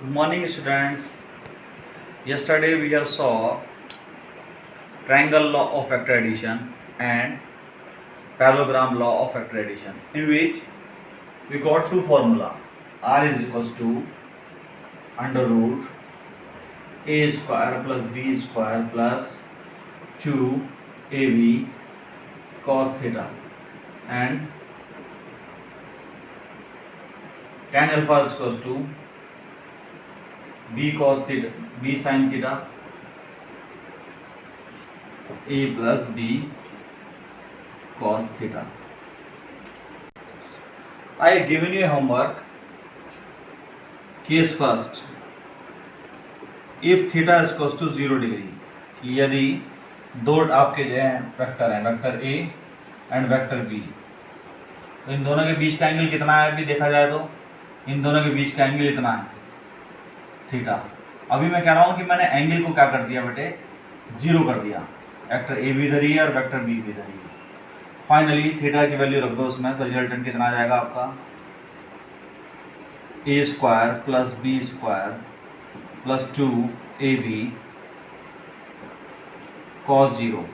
Good morning, students. Yesterday we have saw triangle law of vector addition and parallelogram law of vector addition, in which we got two formula. R is equals to under root a square plus b square plus 2ab cos theta and tan alpha is equals to b cos theta, b sin theta, a plus b cos theta. I have given you a homework. Case first. If theta is equals to 0 degree, यदि दो आपके जो है vector हैं, vector a and vector b, तो इन दोनों के बीच का एंगल कितना है अभी देखा जाए तो इन दोनों के बीच का एंगल इतना है थीटा। अभी मैं कह रहा हूँ कि मैंने एंगल को क्या कर दिया बेटे, 0 कर दिया। वेक्टर ए भी इधर ही है और वेक्टर बी भी इधर ही है। फाइनली थीटा की वैल्यू रख दो उसमें, तो रिजल्टेंट कितना आ जाएगा आपका a square plus B square plus 2ab cos 0।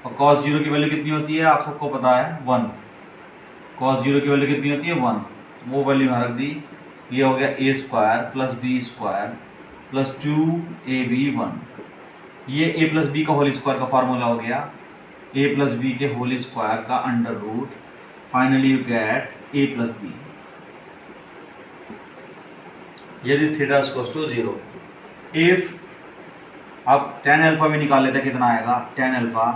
और cos 0 की वैल्यू कितनी होती है आप सबको पता है 1। cos 0 की वैल्यू कितनी होती है 1, वो वैल्यू यहाँ रख दी। ये हो गया a square plus B square plus 2ab 1। ये a प्लस बी का होल स्क्वायर का फार्मूला हो गया, a प्लस बी के होल स्क्वायर का under root. Finally you get a plus b. यदि थीटा इक्वल्स टू 0, इफ आप tan अल्फा भी निकाल लेते हैं कितना आएगा tan अल्फा।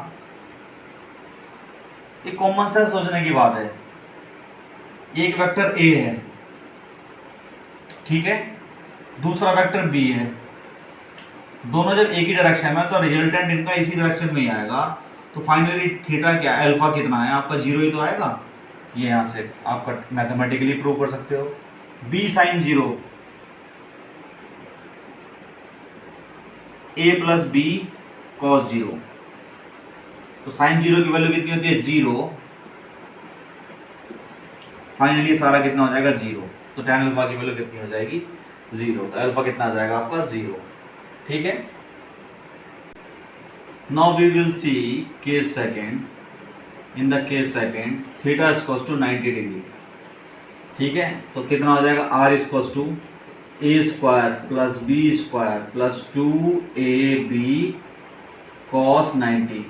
ये कॉमन सेंस सोचने की बात है। एक वेक्टर a है, ठीक है, दूसरा वेक्टर b है, दोनों जब एक ही डायरेक्शन में तो रिजल्टेंट इनका इसी डायरेक्शन में ही आएगा। तो फाइनली थीटा क्या है, अल्फा कितना है आपका 0 ही तो आएगा। ये यहाँ से आपका मैथमेटिकली प्रूव कर सकते हो। b sine 0 a plus b cos 0, तो साइन 0 की वैल्यू कितनी होती है 0। फाइनली सारा कितना हो जाएगा 0, तो tan अल्फा की वैल्यू कितनी हो जाएगी 0। तो अल्फा कितना आ जाएगा आपका 0, ठीक है। Now we will see case second. In the case second theta equals to 90 degree, ठीक है। तो कितना हो जाएगा r equals to a square plus B square plus 2ab cos 90।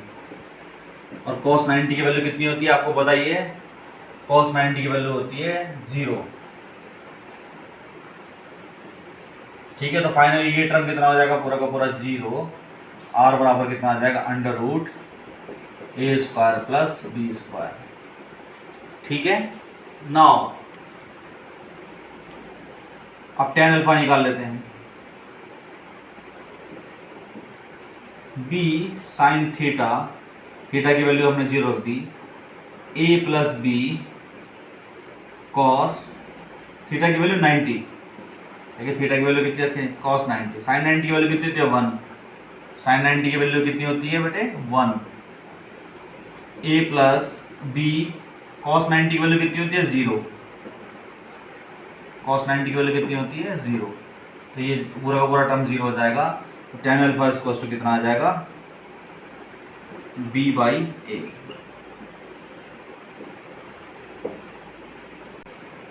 और cos 90 की वैल्यू कितनी होती है आपको बताइए, cos 90 की वैल्यू होती है 0, ठीक है। तो फाइनली ये टर्म कितना हो जाएगा पूरा का पूरा 0। r बराबर कितना आ जाएगा अंडर रूट ए स्क्वायर प्लस बी स्क्वायर, ठीक है। नाउ अब tan अल्फा निकाल लेते हैं। b साइन थीटा, थीटा की वैल्यू हमने 0 रख दी, a plus b cos theta की वैल्यू 90, देखिए थीटा की वैल्यू कितनी रखें cos 90। साइन 90 की वैल्यू कितनी होती है 1, साइन 90 की वैल्यू कितनी होती है बेटे 1। a प्लस बी cos 90 की वैल्यू कितनी होती है 0, cos 90 की वैल्यू कितनी होती है 0। तो ये पूरा का पूरा टर्म 0 हो जाएगा। तो tan अल्फा इक्वल्स टू कितना आ जाएगा b by a.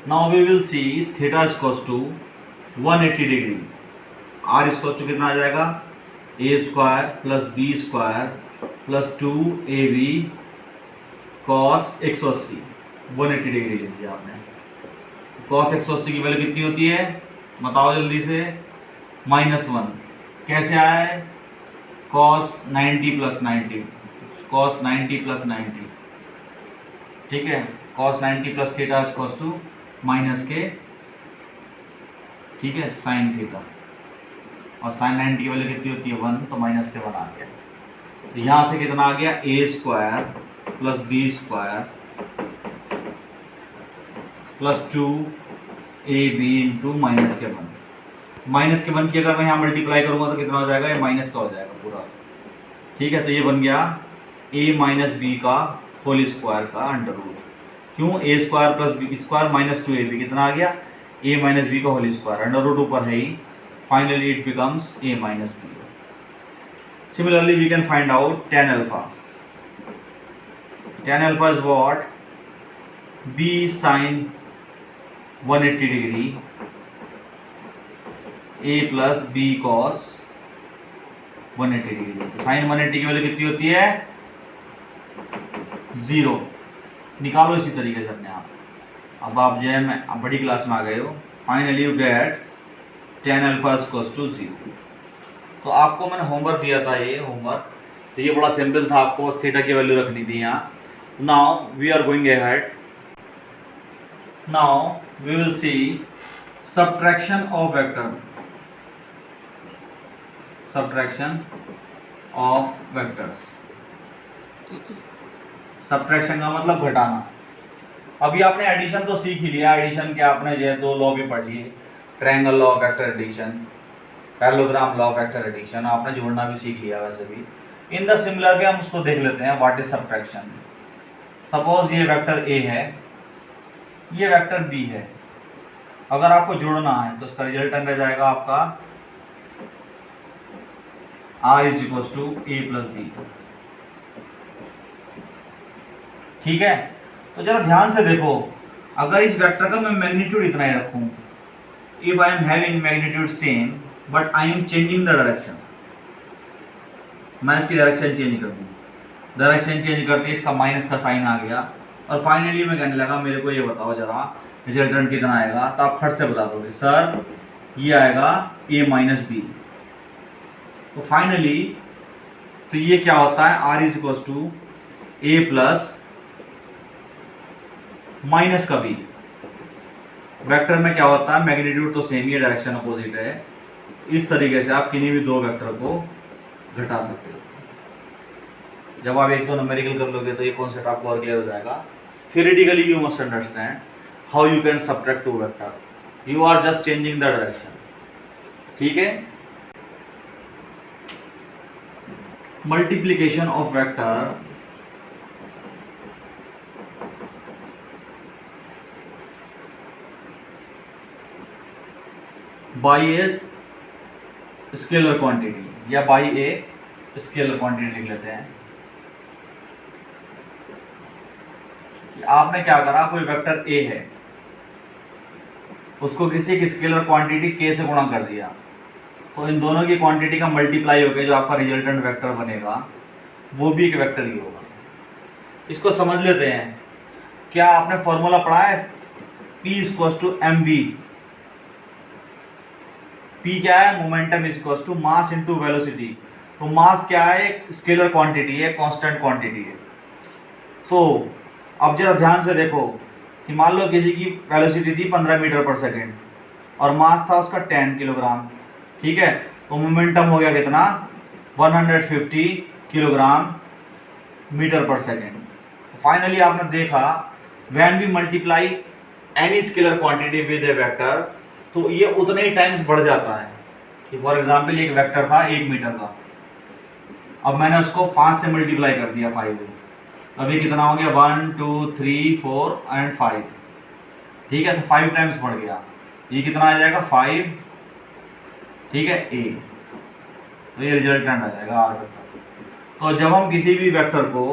Now we will see theta equals to 180 degree. r equals to कितना आ जाएगा a square plus B square plus 2ab cos 180। 180 degree लिख दिया आपने। cos 180 की वैल्यू कितनी होती है बताओ जल्दी से, -1। कैसे आया है cos 90 प्लस 90, cos 90 प्लस 90, ठीक है। cos 90 plus theta equals to minus k, ठीक है, साइन थीटा। और साइन 90 की वैल्यू कितनी होती है 1, तो माइनस के 1 आ गया। तो यहाँ से कितना आ गया a square plus B square plus 2ab into minus के 1। माइनस के 1 की अगर मैं यहाँ मल्टीप्लाई करूँगा तो कितना हो जाएगा, ये माइनस का हो जाएगा पूरा, ठीक है। तो ये बन गया a माइनस बी का होल स्क्वायर का अंडर रूट। क्यों, A square plus B square minus 2ab कितना आ गया ए माइनस बी का होल स्क्वायर, अंडर रूट ऊपर है ही, finally it becomes A minus B. Similarly we can find out tan अल्फा। tan अल्फा is what, b sin 180 degree a plus b cos 180 degree. तो साइन 180 की value कितनी होती है, 0। निकालो इसी तरीके से अपने आप। अब आप जो है मैं बड़ी क्लास में आ गए हो, finally you get tan alpha equals to 0। तो आपको मैंने होमवर्क दिया था, ये होमवर्क, तो ये बड़ा सिंपल था, आपको बस थीटा की वैल्यू रखनी थी यहाँ। Now we are going ahead, now we will see subtraction of vector, subtraction of vectors. Subtraction का मतलब घटाना। अभी आपने एडिशन तो सीख ही लिया, एडिशन के आपने जो है 2 लॉ भी पढ़ लिए, triangle law of vector addition, parallelogram law of vector addition, आपने जोड़ना भी सीख लिया वैसे भी। इन द सिमिलर वे हम उसको देख लेते हैं, व्हाट इज सब्ट्रैक्शन। सपोज ये वेक्टर ए है, ये वेक्टर बी है, अगर आपको जोड़ना है तो इसका रिजल्टेंट रह जाएगा आपका r is equal to a plus b. ठीक है, तो जरा ध्यान से देखो, अगर इस वेक्टर का मैं मैग्नीट्यूड इतना ही रखूं, if I am having magnitude same but I am changing the direction, मैं इसकी डायरेक्शन चेंज कर दूं, डायरेक्शन चेंज करते इसका माइनस का साइन आ गया, और फाइनली मैं कहने लगा मेरे को ये बताओ जरा रिजल्टेंट कितना आएगा, तो आप फट से बता दोगे सर ये आएगा a माइनस बी। तो फाइनली तो ये क्या होता है, r is equal to a plus minus का बी। वेक्टर में क्या होता है, मैग्नीट्यूड तो सेम ही है, डायरेक्शन अपोजिट है। इस तरीके से आप किन्हीं भी 2 वेक्टर को घटा सकते हो। जब आप 1-2 न्यूमेरिकल कर लोगे तो ये कॉन्सेप्ट आपको और क्लियर हो जाएगा। Theoretically you must understand how you can subtract 2 vector, you are just changing the direction. ठीक है, multiplication of vector by a scalar quantity या बाई ए स्केलर क्वांटिटी लिख लेते हैं। कि आपने क्या करा, कोई वेक्टर ए है, उसको किसी एक स्केलर क्वांटिटी के से गुणा कर दिया, तो इन दोनों की क्वांटिटी का मल्टीप्लाई होकर जो आपका रिजल्टेंट वेक्टर बनेगा वो भी एक वेक्टर ही होगा। इसको समझ लेते हैं। क्या आपने फॉर्मूला पढ़ा है, P equals to mv। P क्या है, momentum is equals to mass into velocity. तो मास क्या है, एक स्केलर क्वांटिटी है, कांस्टेंट क्वांटिटी है। तो अब जरा ध्यान से देखो कि मान लो किसी की वेलोसिटी थी 15 मीटर पर सेकेंड और मास था उसका 10 किलोग्राम। ठीक है, तो मोमेंटम हो गया कितना, 150 किलोग्राम मीटर पर सेकेंड। फाइनली आपने देखा when we multiply any scalar quantity with a vector, तो ये उतने ही टाइम्स बढ़ जाता है। कि फॉर एग्जांपल एक वेक्टर था 1 मीटर का, अब मैंने उसको 5 से मल्टीप्लाई कर दिया 5 में, अब ये कितना हो गया 1 2 3 4 एंड 5। ठीक है, तो 5 टाइम्स बढ़ गया, ये कितना आ जाएगा 5। ठीक है, ए, तो ये रिजल्टेंट आ जाएगा आर वेक्टर। तो जब हम किसी भी वेक्टर को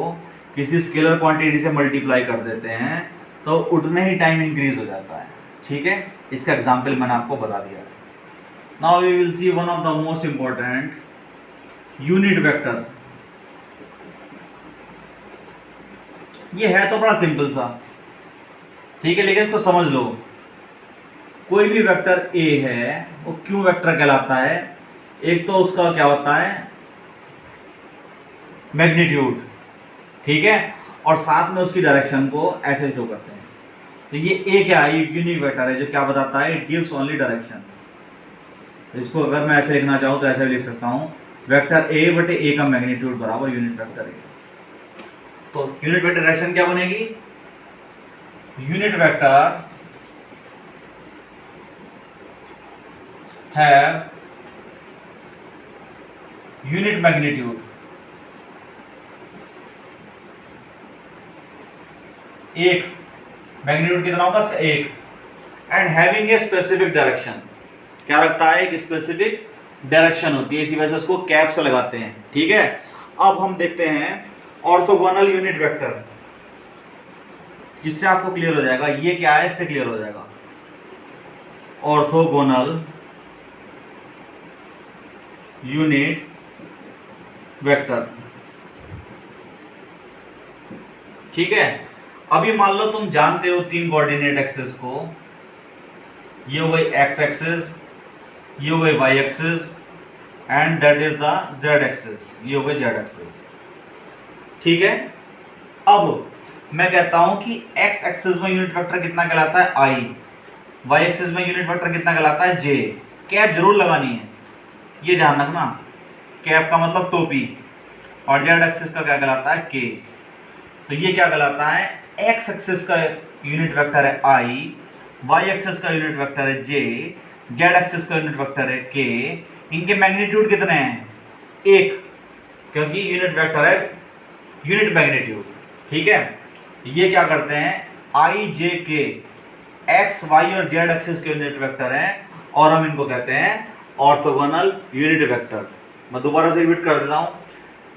किसी स्केलर क्वांटिटी से मल्टीप्लाई कर देते हैं तो उतने ही टाइम इंक्रीज हो जाता है। ठीक है, इसका एग्जाम्पल मैंने आपको बता दिया। Now we will see one of the most important unit vector. ये है तो बड़ा सिंपल सा, ठीक है, लेकिन इसको समझ लो। कोई भी वेक्टर ए है वो क्यों वेक्टर कहलाता है, एक तो उसका क्या होता है मैग्नीट्यूड, ठीक है, और साथ में उसकी डायरेक्शन को ऐसे शो करते हैं। तो ये ए क्या है, ये यूनिक वेक्टर है जो क्या बताता है, इट गिव्स ओनली डायरेक्शन। तो इसको अगर मैं ऐसे लिखना चाहूँ तो ऐसे भी लिख सकता हूँ, वेक्टर ए बटे ए का मैग्नीट्यूड बराबर यूनिट वेक्टर ए। तो यूनिट वेक्टर डायरेक्शन क्या बनेगी, unit vector have unit magnitude. एक मैग्नीट्यूड कितना होगा इसका, 1, and having a specific direction, क्या रखता है, एक स्पेसिफिक डायरेक्शन होती है, इसी वजह से उसको कैप से लगाते हैं। ठीक है, अब हम देखते हैं ऑर्थोगोनल यूनिट वेक्टर, इससे आपको क्लियर हो जाएगा ये क्या है, इससे क्लियर हो जाएगा। ऑर्थोगोनल यूनिट वेक्टर, ठीक है। अभी मान लो तुम जानते हो तीन कोऑर्डिनेट एक्सिस को, ये हो गई एक्स एक्सिस, ये हो गई y axis and that is the z axis, ये हो गई जेड एक्सिस। ठीक है, अब मैं कहता हूं कि एक्स एक्सिस में यूनिट वेक्टर कितना कहलाता है, आई, वाई एक्सिस में यूनिट वेक्टर कितना कहलाता है, जे। कैप जरूर लगानी है, ये ध्यान रखना, कैप का मतलब टोपी, और जेड एक्सिस का क्या कहलाता है, के। तो ये क्या कहलाता है, एक्स एक्सिस का यूनिट वेक्टर है आई, वाई एक्सिस का यूनिट वेक्टर है जे, जेड एक्सिस का यूनिट वेक्टर है के। इनके मैग्नीट्यूड कितने हैं, एक, क्योंकि यूनिट वेक्टर है यूनिट मैग्नीट्यूड। ठीक है, ये क्या करते हैं, आई जे के एक्स वाई और जेड एक्सिस के यूनिट वेक्टर हैं, और हम इनको कहते हैं ऑर्थोगोनल यूनिट वेक्टर। मैं दोबारा से रिपीट कर देता हूं,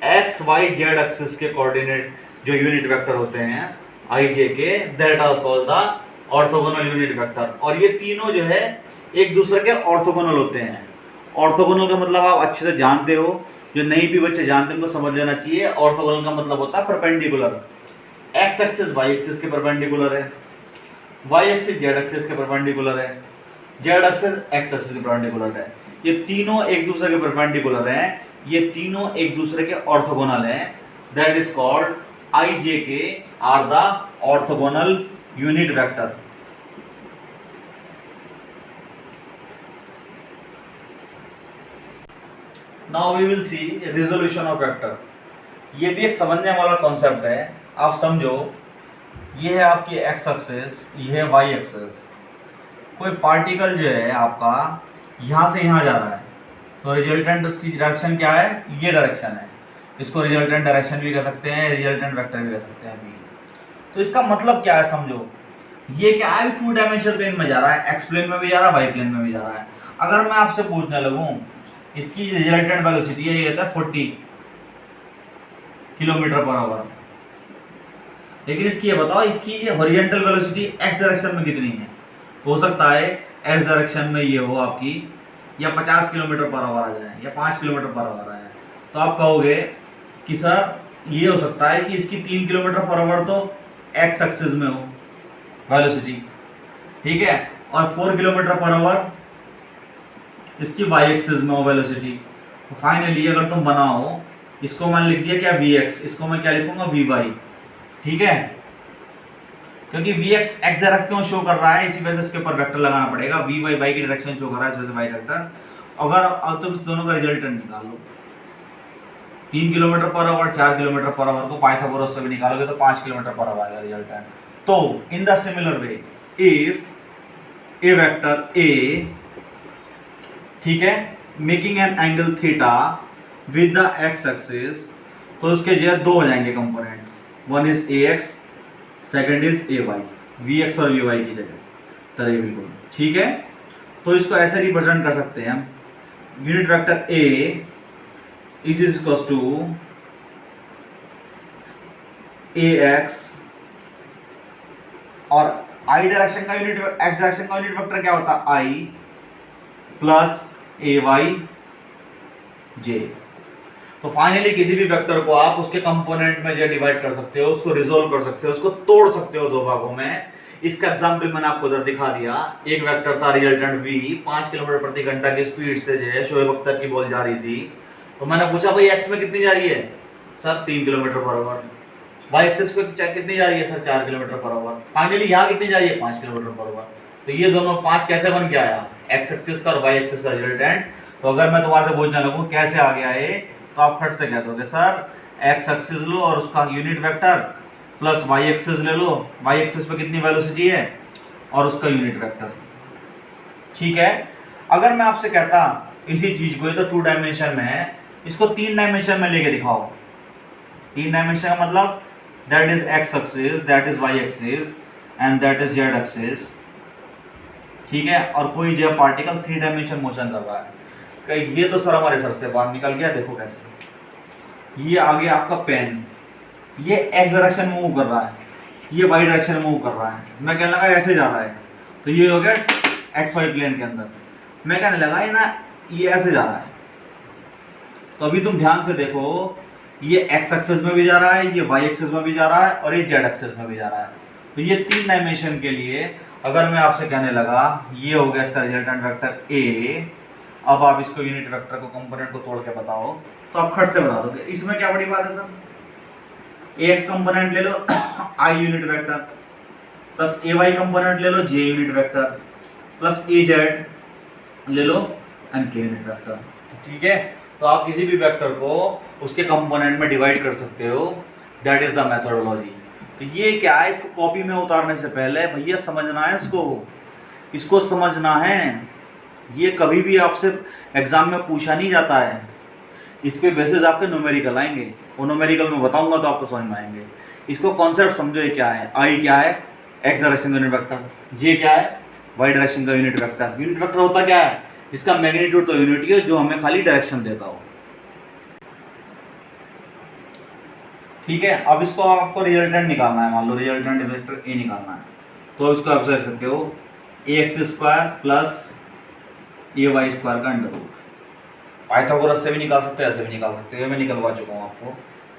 एक्स वाई जेड एक्सिस के कोऑर्डिनेट जो यूनिट वेक्टर होते हैं i j k, that are called the orthogonal unit vector. और ये तीनों जो है एक दूसरे के ऑर्थोगोनल होते हैं। ऑर्थोगोनल का मतलब आप अच्छे से जानते हो, जो नहीं भी बच्चे जानते हैं उनको समझ लेना चाहिए। ऑर्थोगोनल का मतलब होता है perpendicular, x axis y axis के परपेंडिकुलर है, वाई एक्सिस जेड एक्सिस के परपेंडिकुलर है, जेड एक्सिस एक्स एक्सिस के परपेंडिकुलर है। ये तीनों एक दूसरे के परपेंडिकुलर हैं, ये तीनों एक दूसरे के ऑर्थोगोनल हैं, that is called i j k are the orthogonal unit vector. Now we will see resolution of vector. ये भी एक समझने वाला कॉन्सेप्ट है, आप समझो। ये है आपकी एक्स एक्सिस, ये है वाई एक्सिस। कोई पार्टिकल जो है आपका यहाँ से यहाँ जा रहा है, तो रिजल्टेंट उसकी डायरेक्शन क्या है, ये डायरेक्शन है। इसको रिजल्टेंट डायरेक्शन भी कह सकते हैं, रिजल्टेंट वेक्टर भी कह सकते हैं भी। तो इसका मतलब क्या है, समझो। ये क्या है, टू डायमेंशनल प्लेन में जा रहा है, एक्स प्लेन में भी जा रहा है, वाई प्लेन में भी जा रहा है। अगर मैं आपसे पूछने लगूं इसकी रिजल्टेंट वेलोसिटी है, ये है 40 किलोमीटर पर आवर, लेकिन इसकी ये बताओ, इसकी ये हॉरिजॉन्टल वेलोसिटी एक्स डायरेक्शन में कितनी है। हो सकता है एक्स डायरेक्शन में ये हो आपकी या 50 किलोमीटर पर आवर आ जाए या 5 किलोमीटर पर आवर आ जाए, तो आप कहोगे कि सर ये हो सकता है कि इसकी 3 किलोमीटर पर आवर तो एक्स एक्सिस में हो वेलोसिटी, ठीक है, और 4 किलोमीटर पर आवर इसकी वाई एक्सिस में हो वेलोसिटी। तो फाइनली अगर तुम बनाओ, इसको मैंने लिख दिया क्या vx, इसको मैं क्या लिखूंगा vy, ठीक है, क्योंकि vx x डायरेक्शन शो कर रहा है, इसी वजह से इसके ऊपर वेक्टर लगाना पड़ेगा। vy y की डायरेक्शन शो कर रहा है, इस वजह से y वेक्टर। अगर अब तुम इस दोनों का रिजल्टेंट निकाल लो, 3 kilometre per our 4 kilometre per our को पाइथागोरस से भी निकालोगे तो 5 किलोमीटर पर आवर आएगा रिजल्टेंट। तो in the similar way if a vector a, ठीक है, making an angle theta with the x axis, तो उसके जो है दो हो जाएंगे component, one is a x, second is a y, v x और वी वाई की जगह तरह बिल्कुल, ठीक है। तो इसको ऐसे रिप्रेजेंट कर सकते हैं हम, unit vector a is equals to a x, और आई डायरेक्शन का यूनिट, एक्स डायरेक्शन का यूनिट वेक्टर क्या होता है, आई प्लस ए वाई जे। तो फाइनली किसी भी वेक्टर को आप उसके कंपोनेंट में जो डिवाइड कर सकते हो, उसको रिजोल्व कर सकते हो, उसको तोड़ सकते हो दो भागों में। इसका एग्जांपल मैंने आपको उधर दिखा दिया। एक वेक्टर था रिजल्टेंट v, 5 किलोमीटर प्रति घंटा की स्पीड से जो है शोएब अख्तर की बॉल जा रही थी। तो मैंने पूछा भाई एक्स में कितनी जा रही है, sir 3 kilometre per hour. Y axis पे कितनी जा रही है, sir 4 kilometre per hour. Finally यहाँ कितनी जा रही है, 5 किलोमीटर पर आवर। तो ये दोनों 5 कैसे बन के आया, एक्स एक्सिस का और वाई एक्सिस का रिजल्टेंट। तो अगर मैं तुम्हारे से पूछने लगूँ कैसे आ गया ये, तो आप फट से कह दोगे सर एक्स एक्सिस लो और उसका unit vector plus y axis ले लो, वाई एक्सिस पे कितनी वेलोसिटी है और उसका यूनिट वेक्टर, ठीक है। अगर मैं आपसे कहता इसी चीज को, ये तो 2 डायमेंशन में है, इसको 3 डायमेंशन में लेके दिखाओ। 3 डायमेंशन का मतलब that is x axis, that is y axis and that is z axis, ठीक है। और कोई जो पार्टिकल 3 डायमेंशन मोशन कर रहा है, कि ये तो सर हमारे सर से बाहर निकल गया, देखो कैसे, ये आगे आपका पेन, ये एक्स डायरेक्शन में मूव कर रहा है, ये वाई डायरेक्शन में मूव कर रहा है, मैं कहने लगा ऐसे जा रहा है, तो ये हो गया एक्स वाई प्लेन के अंदर। मैं कहने लगा ये ना ये ऐसे जा रहा है, तो अभी तुम ध्यान से देखो, ये एक्स एक्सिस में भी जा रहा है, ये वाई एक्सिस में भी जा रहा है, और ये जेड एक्सिस में भी जा रहा है। तो ये 3 डायमेंशन के लिए अगर मैं आपसे कहने लगा ये हो गया इसका रिजल्टेंट वेक्टर ए, अब आप इसको यूनिट वेक्टर को कंपोनेंट को तोड़ के बताओ, तो आप खट से बता दोगे। इसमें क्या बड़ी बात है सर, ए एक्स कंपोनेंट ले लो i unit vector, plus A y component ले लो j unit vector, plus A z ले लो एन के यूनिट वेक्टर। ठीक है, तो आप किसी भी वेक्टर को उसके कंपोनेंट में डिवाइड कर सकते हो, दैट इज द मेथोडोलॉजी। तो ये क्या है, इसको कॉपी में उतारने से पहले भैया समझना है, इसको समझना है। ये कभी भी आपसे एग्जाम में पूछा नहीं जाता है, इस पे बेसिस आपके न्यूमेरिकल आएंगे, वो न्यूमेरिकल में बताऊंगा तो आपको समझ में आएंगे। इसको कॉन्सेप्ट समझो, ये क्या है, आई क्या है, एक्स डायरेक्शन का यूनिट वेक्टर, जे क्या है, वाई डायरेक्शन का यूनिट वेक्टर। यूनिट वेक्टर होता क्या है, इसका मैग्नीट्यूड तो यूनिट ही है जो हमें खाली डायरेक्शन देता हो। ठीक है, अब इसको आपको रिजल्टेंट निकालना है, मान लो रिजल्टेंट वेक्टर ए निकालना है, तो इसको आप समझ सकते हो ए x square plus A Y square का अंडर रूट। पाइथागोरस से भी निकाल सकते हो, ऐसे भी निकाल सकते हो, मैं निकलवा चुका हूँ आपको।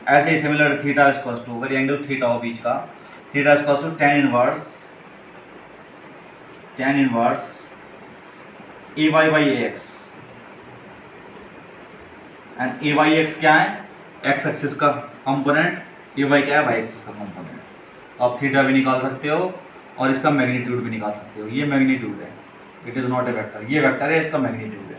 ऐसे ही सिमिलर थीटा इक्वल्स टू, अगर एंगल थीटा हो बीच का, theta equals to tan inverse a y by a x, and a y x क्या है, एक्स एक्सिस का कंपोनेंट, ए वाई क्या है, वाई एक्सिस का कंपोनेंट। आप थीटा भी निकाल सकते हो और इसका मैग्नीट्यूड भी निकाल सकते हो। ये मैग्नीट्यूड है, it is not a vector, ये वेक्टर है, इसका मैग्नीट्यूड।